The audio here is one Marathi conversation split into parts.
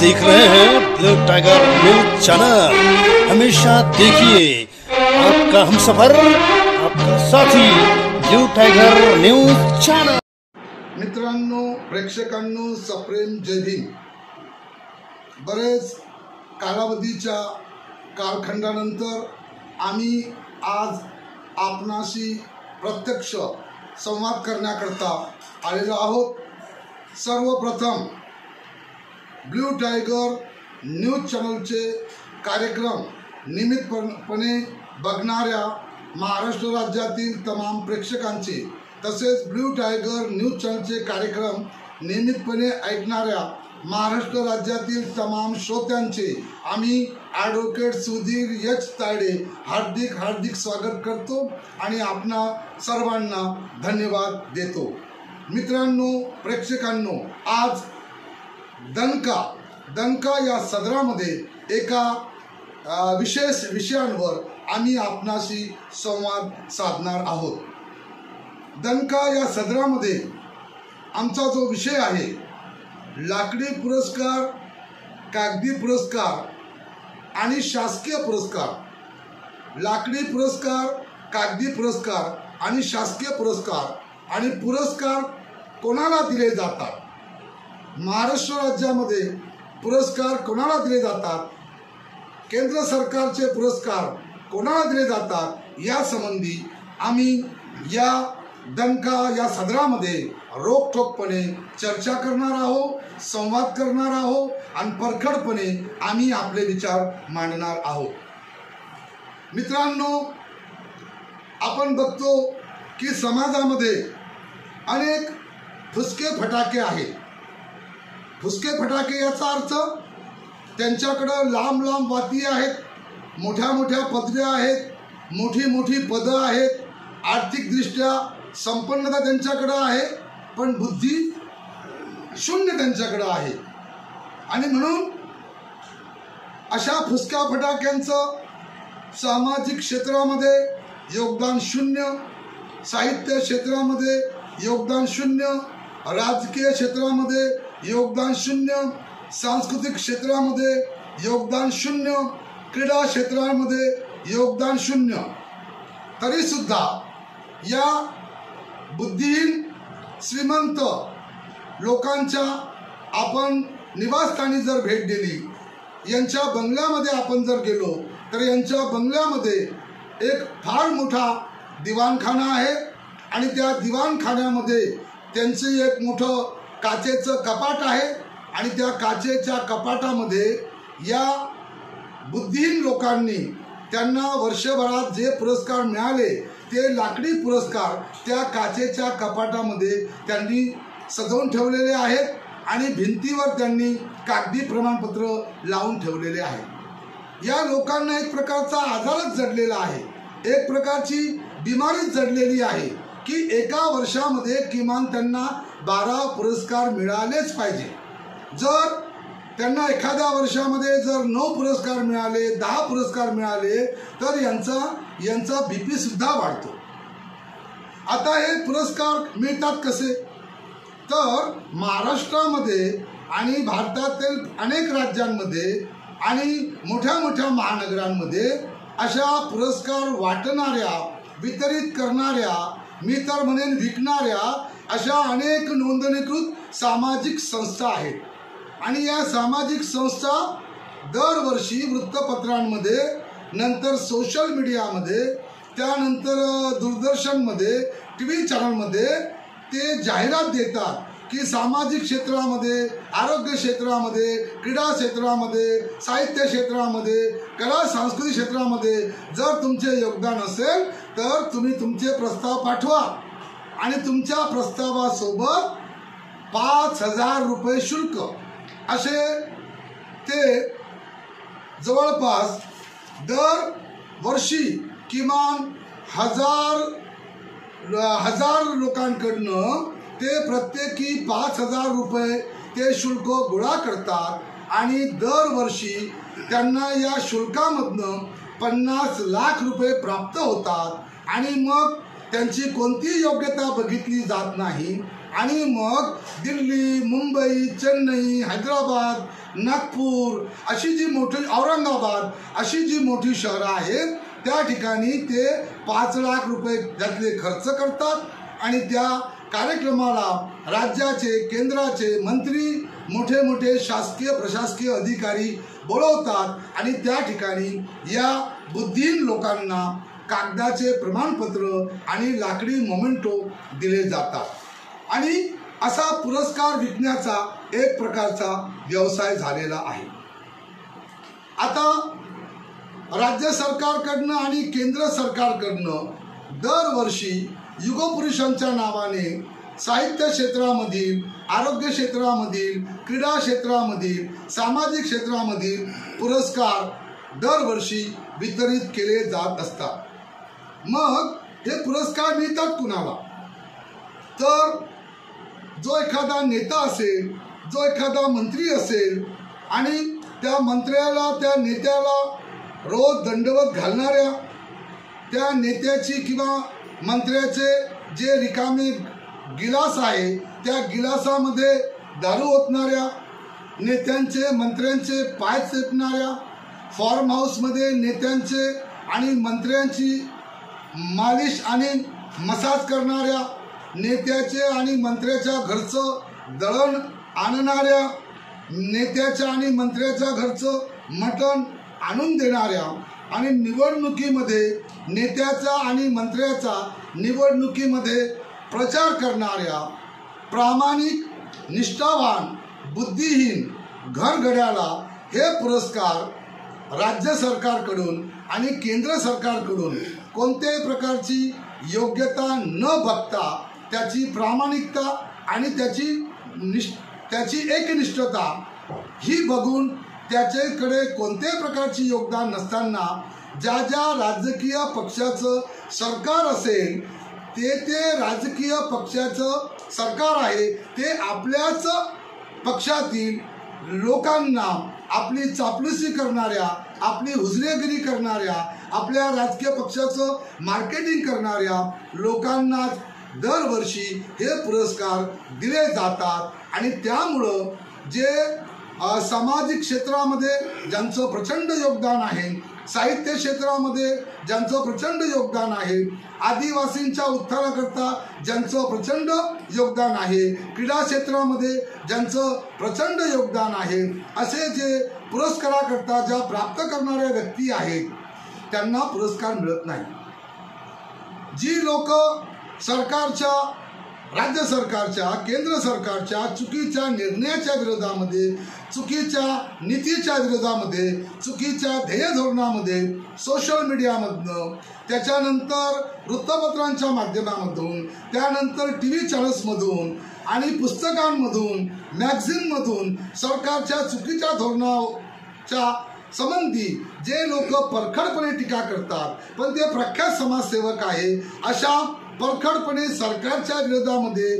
देख रहे हैं ब्लू टाइगर न्यूज चैनल। हमेशा देखिए आपका हमसफर, आपका साथी ब्लू टाइगर न्यूज चॅनल। मित्रांनो, प्रेक्षकांनो, सप्रेम जय भीम। बरेच कालावधीच्या कालखंडानंतर आम्ही आज आपणाशी प्रत्यक्ष संवाद करण्याकरता आलेलो आहोत। सर्वप्रथम ब्लू टाइगर न्यूज चॅनलचे कार्यक्रम नियमितपणे बघणाऱ्या महाराष्ट्र राज्यातील तमाम प्रेक्षकांचे, तसेच ब्लू टाइगर न्यूज चॅनलचे कार्यक्रम नियमितपणे ऐकणाऱ्या महाराष्ट्र राज्यातील तमाम श्रोत्यांचे आम्ही ॲडव्होकेट सुधीर एच तायडे हार्दिक स्वागत करतो आणि आपणा सर्वांना धन्यवाद देतो। मित्रांनो, प्रेक्षकांनो, आज दणका या सदरामध्ये एका विशेष विषयांवर आम्ही आपणाशी संवाद साधणार आहोत। दणका या सदरामध्ये आमचा जो विषय आहे, लाकडी पुरस्कार, कागदी पुरस्कार आणि शासकीय पुरस्कार। लाकडी पुरस्कार, कागदी पुरस्कार आणि शासकीय पुरस्कार, आणि पुरस्कार कोणाला दिले जातात, महाराष्ट्र राज्यामध्ये पुरस्कार कोणाला दिले जातात, केंद्र सरकारचे पुरस्कार कोणाला दिले जातात, या संबंधी आम्ही या दणका या सदरामध्ये रोखठोकपणे चर्चा करणार आहोत, संवाद करणार आहोत आणि परखडपणे आम्ही आपले विचार मांडणार आहोत। मित्रांनो, आपण बघतो की समाजामध्ये अनेक फुसके फटाके आहेत। फुसके फटाके याचा अर्थ त्यांच्याकडे लांब लांब वाती आहेत, मोठ्या मोठ्या पदव्या आहेत, मोठी पदं आहेत, आर्थिकदृष्ट्या संपन्नता त्यांच्याकडे आहे, पण बुद्धी शून्य त्यांच्याकडे आहे। आणि म्हणून अशा फुसक्या फटाक्यांचं सामाजिक क्षेत्रामध्ये योगदान शून्य, साहित्य क्षेत्रामध्ये योगदान शून्य, राजकीय क्षेत्रामध्ये योगदान शून्य, सांस्कृतिक क्षेत्रामध्ये योगदान शून्य, क्रीडा क्षेत्रामध्ये योगदान शून्य। तरी सुद्धा या बुद्धिहीन श्रीमंत लोकांच्या आपण निवासस्थानी जर भेट दिली, यांच्या बंगल्यामध्ये आपण जर गेलो, तर यांच्या बंगल्यामध्ये एक फार मोठा दिवाणखाना आहे आणि त्या दिवाणखान्यामध्ये त्यांचे एक मोठं काचेचं कपाट आहे आणि त्या काचेच्या कपाटामध्ये या बुद्धिहीन लोकांनी त्यांना वर्षभरात जे पुरस्कार मिळाले ते लाकडी पुरस्कार त्या काचेच्या कपाटामध्ये त्यांनी सजवून ठेवलेले आहेत आणि भिंतीवर त्यांनी कागदी प्रमाणपत्र लावून ठेवलेले आहे। या लोकांना एक प्रकारचा आजारच जडलेला आहे, एक प्रकारची बिमारीच जडलेली आहे की एका वर्षामध्ये किमान त्यांना 12 पुरस्कार मिळालेच पाहिजे। जर त्यांना एखाद्या वर्षामध्ये जर 9 पुरस्कार मिळाले, 10 पुरस्कार मिळाले, तर यांचा बीपी सुद्धा वाढतो। आता हे पुरस्कार मिळतात कसे, तर महाराष्ट्रामध्ये आणि भारतातील अनेक राज्यांमध्ये आणि मोठ्या मोठ्या महानगरांमध्ये अशा पुरस्कार वाटणाऱ्या, वितरित करणाऱ्या, मी तर म्हणेन विकणाऱ्या अशा अनेक नोंदणीकृत सामाजिक संस्था आहेत। आणि या सामाजिक संस्था दरवर्षी वृत्तपत्रांमध्ये, नंतर सोशल मीडियामध्ये, त्यानंतर दूरदर्शनमध्ये, टीव्ही चॅनलमध्ये ते जाहिरात देतात की सामाजिक क्षेत्रामध्ये, आरोग्य क्षेत्रामध्ये, क्रीडा क्षेत्रामध्ये, साहित्य क्षेत्रामध्ये, कला संस्कृती क्षेत्रामध्ये जर तुमचे योगदान असेल तर तुम्ही तुमचे प्रस्ताव पाठवा आणि तुमच्या प्रस्तावासोबत 5,000 रुपये शुल्क असे ते जवळपास दर वर्षी किमान हजार लोकांकडनं ते प्रत्येकी 5,000 रुपये ते शुल्क गोळा करतात आणि दरवर्षी त्यांना या शुल्कामधनं 50 लाख रुपये प्राप्त होतात। आणि मग त्यांची कोणतीही योग्यता बघितली जात नाही, आणि मग दिल्ली, मुंबई, चेन्नई, हैदराबाद, नागपूर अशी जी मोठी, औरंगाबाद अशी जी मोठी शहरं आहेत त्या ठिकाणी ते 5 लाख रुपये त्यातले खर्च करतात आणि त्या कार्यक्रमाला राज्याचे, केंद्राचे मंत्री, मोठे मोठे शासकीय प्रशासकीय अधिकारी बोलवतात आणि त्या ठिकाणी या बुद्धिहीन लोकांना कागदाचे प्रमाणपत्र आणि लाकडी मोमेंटो दिले जातात आणि असा पुरस्कार विकण्याचा एक प्रकारचा व्यवसाय झालेला आहे. आता राज्य सरकारकडनं आणि केंद्र सरकारकडनं दरवर्षी युगपुरुषांच्या नावाने साहित्य क्षेत्रामधील, आरोग्य क्षेत्रामधील, क्रीडा क्षेत्रामधील, सामाजिक क्षेत्रामधील पुरस्कार दरवर्षी वितरित केले जात असतात. मग हे पुरस्कार मिळतात कुणाला? तर जो एखादा नेता असेल, जो एखादा मंत्री असेल आणि त्या मंत्र्याला, त्या नेत्याला रोज दंडवत घालणाऱ्या, त्या नेत्याची किंवा मंत्र्याचे जे रिकामे गिलास आहे त्या गिलासामध्ये दारू ओतणाऱ्या, नेत्यांचे मंत्र्यांचे पाय चेपणाऱ्या, फार्म हाऊसमध्ये नेत्यांचे आणि मंत्र्यांची मालिश आणि मसाज करणाऱ्या, नेत्याचे आणि मंत्र्याच्या घरचं दळण आणणाऱ्या, नेत्याच्या आणि मंत्र्याच्या घरचं मटण आणून देणाऱ्या आणि निवडणुकीमध्ये नेत्याचा आणि मंत्र्याचा निवडणुकीमध्ये प्रचार करणाऱ्या प्रामाणिक, निष्ठावान, बुद्धिहीन घरगड्याला हे पुरस्कार राज्य सरकारकडून आणि केंद्र सरकारकडून कोणत्याही प्रकारची योग्यता न बघता त्याची प्रामाणिकता आणि त्याची एकनिष्ठता ही बघून त्याच्याकडे कोणत्याही प्रकारची योगदान नसताना ज्या राजकीय पक्षाचं सरकार असेल ते राजकीय पक्षाचं सरकार आहे ते आपल्याच पक्षातील लोकांना आपली चापलुसी करणाऱ्या, आपली हुजरेगिरी करणाऱ्या, आपल्या राजकीय पक्षाचं मार्केटिंग करणाऱ्या लोकांना दरवर्षी हे पुरस्कार दिले जातात आणि त्यामुळं जे सामाजिक क्षेत्रामध्ये ज्यांचं प्रचंड योगदान आहे, साहित्य क्षेत्रामध्ये ज्यांचं प्रचंड योगदान आहे, आदिवासींच्या उत्थानाकरता ज्यांचं प्रचंड योगदान आहे, क्रीडा क्षेत्रामध्ये ज्यांचं प्रचंड योगदान आहे, असे जे पुरस्काराकरता ज्या प्राप्त करणाऱ्या व्यक्ती आहेत त्यांना पुरस्कार मिळत नाही. जी लोक सरकारच्या, राज्य सरकारच्या, केंद्र सरकारच्या चुकीच्या निर्णयाच्या विरोधामध्ये, चुकीच्या नीतीच्या विरोधामध्ये, चुकीच्या ध्येय धोरणामध्ये सोशल मीडियामधनं, त्याच्यानंतर वृत्तपत्रांच्या माध्यमामधून, त्यानंतर TV चॅनल्समधून आणि पुस्तकांमधून, मॅगझिनमधून सरकारच्या चुकीच्या धोरणाच्या संबंधी जे लोक परखडपणे टीका करतात पण ते प्रख्यात समाजसेवक आहे, अशा परखडपणे सरकारच्या विरोधामध्ये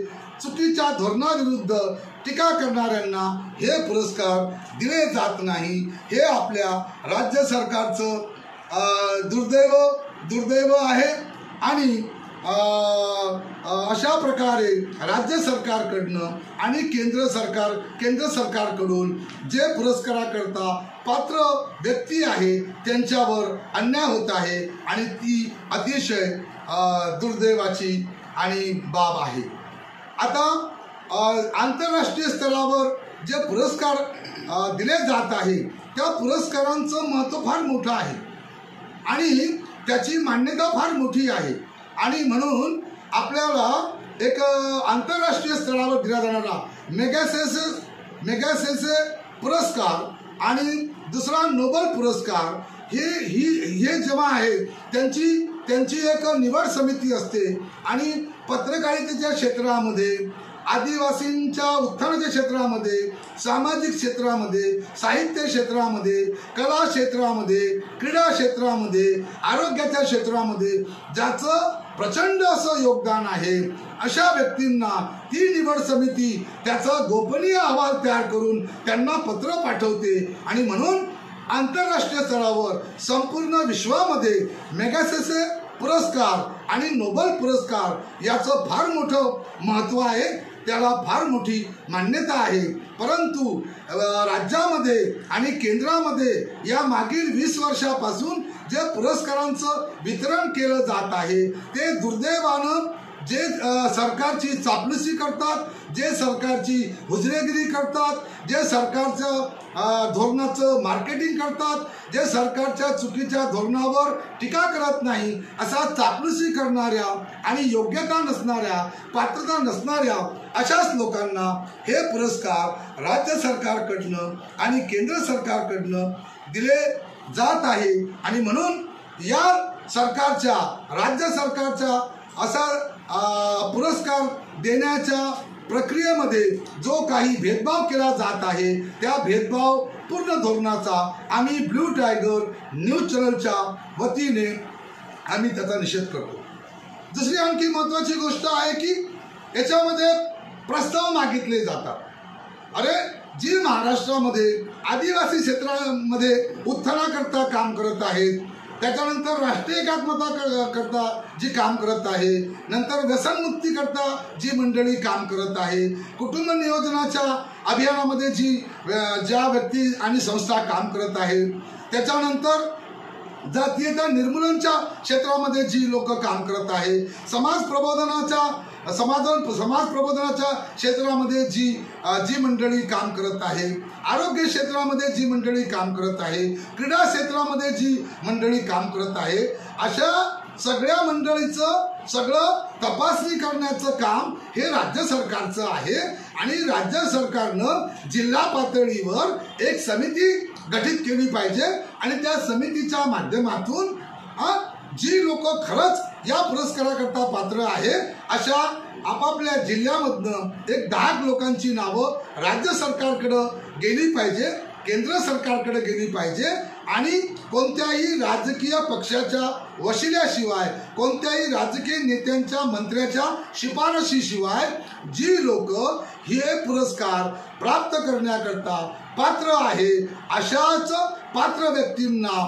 चुकीच्या धोरणाविरुद्ध टीका करणाऱ्यांना हे पुरस्कार दिले जात नाही. हे आपल्या राज्य सरकारचं दुर्दैव आहे आणि अशा प्रकारे राज्य सरकारकडनं आणि केंद्र सरकारकडून जे पुरस्काराकरता पात्र व्यक्ती आहे त्यांच्यावर अन्याय होत आहे आणि ती अतिशय दुर्दैवाची आणि बाब आहे. आता आंतरराष्ट्रीय स्तरावर जे पुरस्कार दिले जात आहे त्या पुरस्कारांचं महत्त्व फार मोठं आहे आणि त्याची मान्यता फार मोठी आहे आणि म्हणून आपल्याला एक आंतरराष्ट्रीय स्तरावर दिला जाणारा मेगॅसेसे पुरस्कार आणि दुसरा नोबेल पुरस्कार हे जेव्हा आहे त्यांची एक निवड समिती असते आणि पत्रकारितेच्या क्षेत्रामध्ये, आदिवासींच्या उत्थानाच्या क्षेत्रामध्ये, सामाजिक क्षेत्रामध्ये, साहित्य क्षेत्रामध्ये, कला क्षेत्रामध्ये, क्रीडा क्षेत्रामध्ये, आरोग्याच्या क्षेत्रामध्ये ज्याचं प्रचंड असं योगदान आहे अशा व्यक्तींना ती निवड समिती त्याचा गोपनीय अहवाल तयार करून त्यांना पत्र पाठवते आणि म्हणून आंतरराष्ट्रीय स्तरावर संपूर्ण विश्वामध्ये मेगॅसेसे पुरस्कार आणि नोबेल पुरस्कार याचं फार मोठं महत्त्व आहे. त्याला फार मोठी मान्यता आहे. परंतु राज्यामध्ये आणि केंद्रामध्ये या मागील 20 वर्षापासून जे पुरस्कारांचं वितरण केलं जात आहे ते दुर्दैवानं जे सरकारची चापलुसी करतात, जे सरकारची हुजरेगिरी करतात, जे सरकारच्या धोरणाचं मार्केटिंग करतात, जे सरकारच्या चुकीच्या धोरणावर टीका करत नाही असा चापलुसी करणाऱ्या आणि योग्यता नसणाऱ्या, पात्रता नसणाऱ्या अशाच लोकांना हे पुरस्कार राज्य सरकारकडनं आणि केंद्र सरकारकडनं दिले जात आहे. आणि म्हणून या सरकारच्या, राज्य सरकारच्या असा पुरस्कार देण्याच्या प्रक्रियेमध्ये जो काही भेदभाव केला जात आहे त्या भेदभाव पूर्ण धोरणाचा आम्ही ब्लू टायगर न्यूज चॅनलच्या वतीने आम्ही त्याचा निषेध करतो. दुसरी आणखी महत्त्वाची गोष्ट आहे की याच्यामध्ये प्रस्ताव मागितले जातात. अरे, जी महाराष्ट्रामध्ये आदिवासी क्षेत्रामध्ये उत्थानाकरता काम करत आहेत, त्याच्यानंतर राष्ट्रीय एकात्मता करता जी काम करत आहे, नंतर व्यसनमुक्ती करता जी मंडळी काम करत आहे, कुटुंब नियोजनाच्या अभियानामध्ये ज्या व्यक्ती आणि संस्था काम करत आहे, त्याच्यानंतर जातीयता निर्मूलनाच्या क्षेत्रामध्ये जी लोक काम करत आहे, समाज प्रबोधनाच्या क्षेत्रामध्ये जी मंडळी काम करत आहे, आरोग्य क्षेत्रामध्ये जी मंडळी काम करत आहे, क्रीडा क्षेत्रामध्ये जी मंडळी काम करत आहे, अशा सगळ्या मंडळीचं सगळं तपासणी करण्याचं काम हे राज्य सरकारचं आहे. आणि राज्य सरकारनं जिल्हा पातळीवर एक समिती गठीत केली पाहिजे आणि त्या समितीच्या माध्यमातून जी लोक खरंच या पुरस्काराकरता पात्र आहे अशा आपापल्या जिल्ह्यामधनं एक 10 लोकांची नावं राज्य सरकारकडे गेली पाहिजे, केंद्र सरकारकडे गेली पाहिजे. आणि कोणत्याही राजकीय पक्षाच्या वशिल्याशिवाय, कोणत्याही राजकीय नेत्यांच्या, मंत्र्याच्या शिफारशीशिवाय जी लोक हे पुरस्कार प्राप्त करण्याकरता पात्र आहे अशाच पात्र व्यक्तींना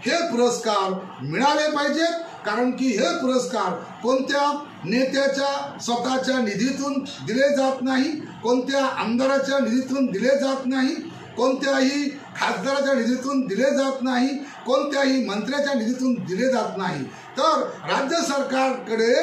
हे पुरस्कार मिळाले पाहिजेत. कारण की हे पुरस्कार कोणत्या नेत्याच्या स्वतःच्या निधीतून दिले जात नाही, कोणत्या आमदाराच्या निधीतून दिले जात नाही, कोणत्याही खासदाराच्या निधीतून दिले जात नाही, कोणत्याही मंत्र्याच्या निधीतून दिले जात नाही. तर राज्य सरकारकडे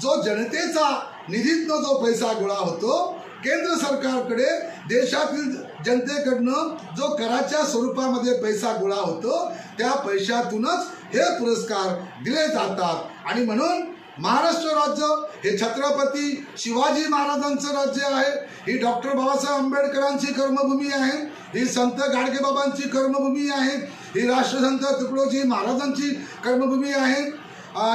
जो जनतेचा निधीतनं जो पैसा गोळा होतो, केंद्र सरकारकडे देशातील जनतेकडनं जो कराच्या स्वरूपामध्ये पैसा गोळा होतो, त्या पैशातूनच हे पुरस्कार दिले जातात. आणि म्हणून महाराष्ट्र राज्य हे छत्रपती शिवाजी महाराजांचं राज्य आहे, ही डॉक्टर बाबासाहेब आंबेडकरांची कर्मभूमी आहे, ही संत गाडगेबाबांची कर्मभूमी आहे, ही राष्ट्रसंत तुकडोजी महाराजांची कर्मभूमी आहे,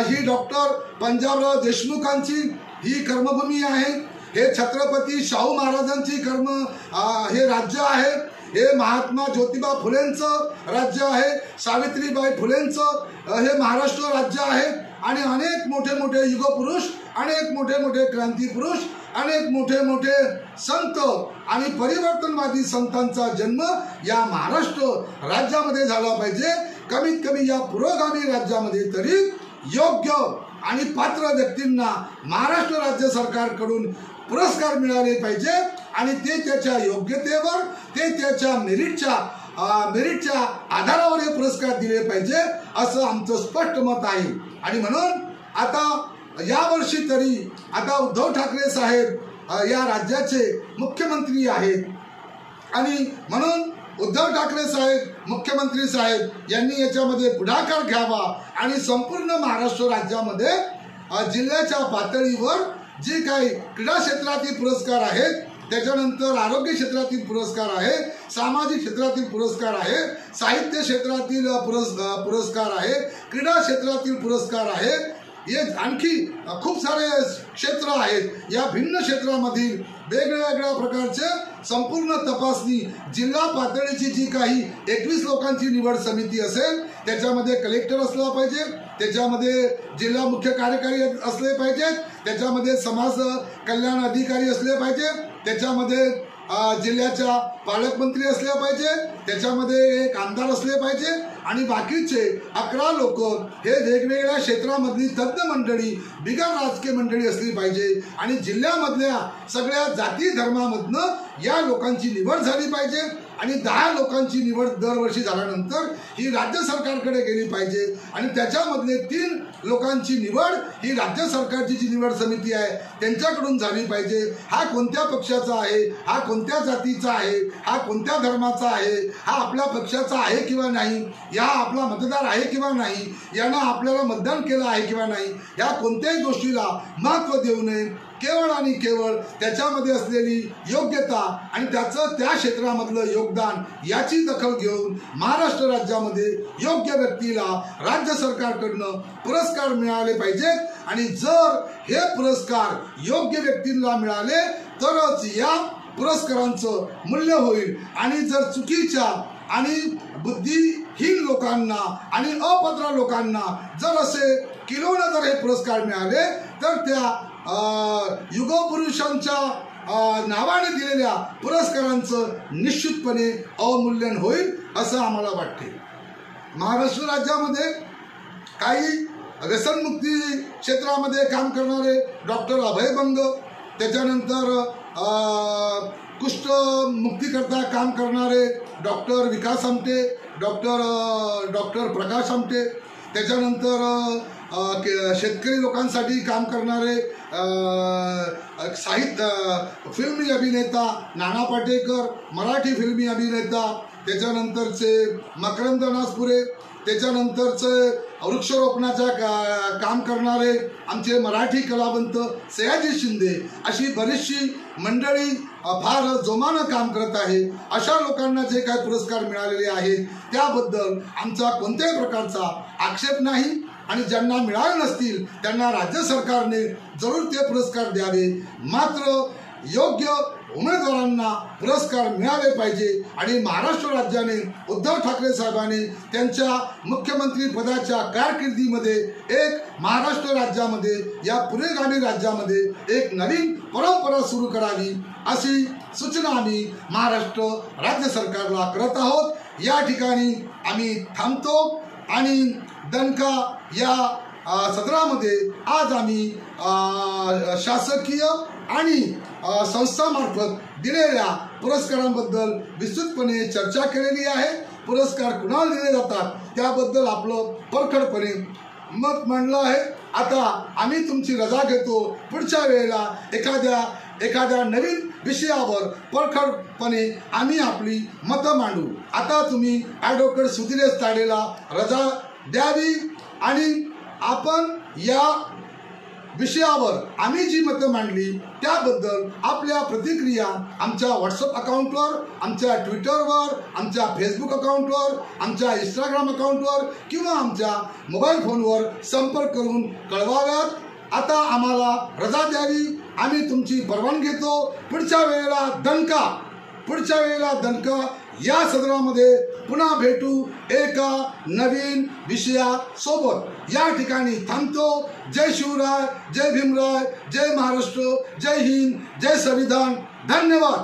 ही डॉक्टर पंजाबराव देशमुखांची ही कर्मभूमी आहे, हे छत्रपती शाहू महाराजांची हे राज्य आहे, हे महात्मा ज्योतिबा फुलेंचं राज्य आहे, सावित्रीबाई फुलेंचं हे महाराष्ट्र राज्य आहे. आणि अनेक मोठे मोठे युगपुरुष, अनेक मोठे मोठे क्रांतिपुरुष, अनेक मोठे मोठे संत आणि परिवर्तनवादी संतांचा जन्म या महाराष्ट्र राज्यामध्ये झाला पाहिजे. कमीत कमी या पुरोगामी राज्यामध्ये तरी योग्य आणि पात्र व्यक्तींना महाराष्ट्र राज्य सरकारकडून पुरस्कार मिळाले पाहिजे आणि ते त्याच्या योग्यतेवर, ते त्याच्या मेरिटच्या आधारावर हे पुरस्कार दिले पाहिजे असं आमचं स्पष्ट मत आहे. आणि म्हणून आता यावर्षी तरी आता उद्धव ठाकरे साहेब या राज्याचे मुख्यमंत्री आहेत आणि म्हणून उद्धव ठाकरे साहेब, मुख्यमंत्री साहेब यांनी याच्यामध्ये पुढाकार घ्यावा आणि संपूर्ण महाराष्ट्र राज्यामध्ये जिल्ह्याच्या पातळीवर जे काही क्रीडा क्षेत्रातील पुरस्कार आहेत, त्याच्यानंतर आरोग्य क्षेत्रातील पुरस्कार आहे, सामाजिक क्षेत्रातील पुरस्कार आहे, साहित्य क्षेत्रातील पुरस्कार आहे, क्रीडा क्षेत्रातील पुरस्कार आहे, हे आणखी खूप सारे क्षेत्र आहेत. या भिन्न क्षेत्रामधील वेगवेगळ्या प्रकारचे संपूर्ण तपासणी जिल्हा पातळीची जी काही 21 लोकांची निवड समिती असेल त्याच्यामध्ये कलेक्टर असला पाहिजे, त्याच्यामध्ये जिल्हा मुख्य कार्यकारी असले पाहिजेत, त्याच्यामध्ये समाज कल्याण अधिकारी असले पाहिजे, त्याच्यामध्ये जिल्ह्याच्या पालकमंत्री असले पाहिजे, त्याच्यामध्ये एक आमदार असले पाहिजे आणि बाकीचे 11 लोक हे वेगवेगळ्या क्षेत्रामधली तज्ज्ञ मंडळी, बिगर राजकीय मंडळी असली पाहिजे आणि जिल्ह्यामधल्या सगळ्या जाती धर्मामधनं या लोकांची निवड झाली पाहिजे आणि 10 लोकांची निवड दरवर्षी झाल्यानंतर ही राज्य सरकारकडे गेली पाहिजे आणि त्याच्यामधले 3 लोकांची निवड ही राज्य सरकारची जी निवड समिती आहे त्यांच्याकडून झाली पाहिजे। हा कोणत्या पक्षाचा आहे, हा कोणत्या जातीचा आहे, हा कोणत्या धर्माचा आहे, हा आपल्या पक्षाचा आहे किंवा नाही, या आपला मतदार आहे किंवा नाही, यानं आपल्याला मतदान केलं आहे किंवा नाही, या कोणत्याही गोष्टीला महत्त्व देऊ नये। केवळ आणि केवळ त्याच्यामध्ये असलेली योग्यता आणि त्याचं त्या क्षेत्रामधलं योगदान याची दखल घेऊन महाराष्ट्र राज्यामध्ये योग्य व्यक्तीला राज्य सरकारकडनं पुरस्कार मिळाले पाहिजेत आणि जर हे पुरस्कार योग्य व्यक्तीला मिळाले तरच या पुरस्कारांचं मूल्य होईल आणि जर चुकीच्या आणि बुद्धिहीन लोकांना आणि अभद्र लोकांना जर असे किलोने जर हे पुरस्कार मिळाले तर त्या युगपुरुषांच्या नावाने दिलेल्या पुरस्कारांचं निश्चितपणे अवमूल्यन होईल असं आम्हाला वाटते। महाराष्ट्र राज्यामध्ये काही व्यसनमुक्ती क्षेत्रामध्ये काम करणारे डॉक्टर अभय बंग, त्याच्यानंतर कुष्ठमुक्तीकरता काम करणारे डॉक्टर विकास आमटे, डॉक्टर प्रकाश आमटे, त्याच्यानंतर शेतकरी लोकांसाठी काम करणारे साहित्य फिल्मी अभिनेता नाना पाटेकर, मराठी फिल्मी अभिनेता, त्याच्यानंतरचे मकरंद नासपुरे, त्याच्यानंतरचे वृक्षारोपणाचा काम करणारे आमचे मराठी कलावंत सयाजी शिंदे, अशी बरीचशी मंडळी फार जोमानं काम करत आहे। अशा लोकांना जे काही पुरस्कार मिळालेले आहेत त्याबद्दल आमचा कोणत्याही प्रकारचा आक्षेप नाही आणि ज्यांना मिळाले नसतील त्यांना राज्य सरकारने जरूर ते पुरस्कार द्यावे, मात्र योग्य उमेदवारांना पुरस्कार मिळाले पाहिजे आणि महाराष्ट्र राज्याने उद्धव ठाकरे साहेबांनी त्यांच्या मुख्यमंत्री पदाच्या कारकिर्दीमध्ये एक महाराष्ट्र राज्यामध्ये, या पुरोगामी राज्यामध्ये एक नवीन परंपरा सुरू करावी अशी सूचना आम्ही महाराष्ट्र राज्य सरकारला करत आहोत। या ठिकाणी आम्ही थांबतो आणि दणका या सदरामध्ये आज आम्ही शासकीय आणि संस्थामार्फत दिलेल्या पुरस्कारांबद्दल विस्तृतपणे चर्चा केलेली आहे। पुरस्कार कुणाला दिले जातात त्याबद्दल आपलं परखडपणे मत मांडलं आहे। आता आम्ही तुमची रजा घेतो, पुढच्या वेळेला एखाद्या नवीन विषयावर परखडपणे आम्ही आपली मतं मांडू। आता तुम्ही ॲडव्होकेट सुधिरेश ताडेला रजा द्यावी आणि आपण या विषयावर आम्ही जी मतं मांडली त्याबद्दल आपल्या प्रतिक्रिया आमच्या व्हॉट्सअप अकाउंटवर, आमच्या ट्विटरवर, आमच्या फेसबुक अकाउंटवर, आमच्या इंस्टाग्राम अकाउंटवर किंवा आमच्या मोबाईल फोनवर संपर्क करून कळवाव्यात। आता आम्हाला रजा द्यावी, आम्ही तुमची परवानगी घेतो। पुढच्या वेळेला दणका या सदरामध्ये पुन्हा भेटू एका नवीन विषयासोबत। या ठिकाणी थांबतो। जय शिवराय, जय भीमराय, जय महाराष्ट्र, जय हिंद, जय संविधान। धन्यवाद।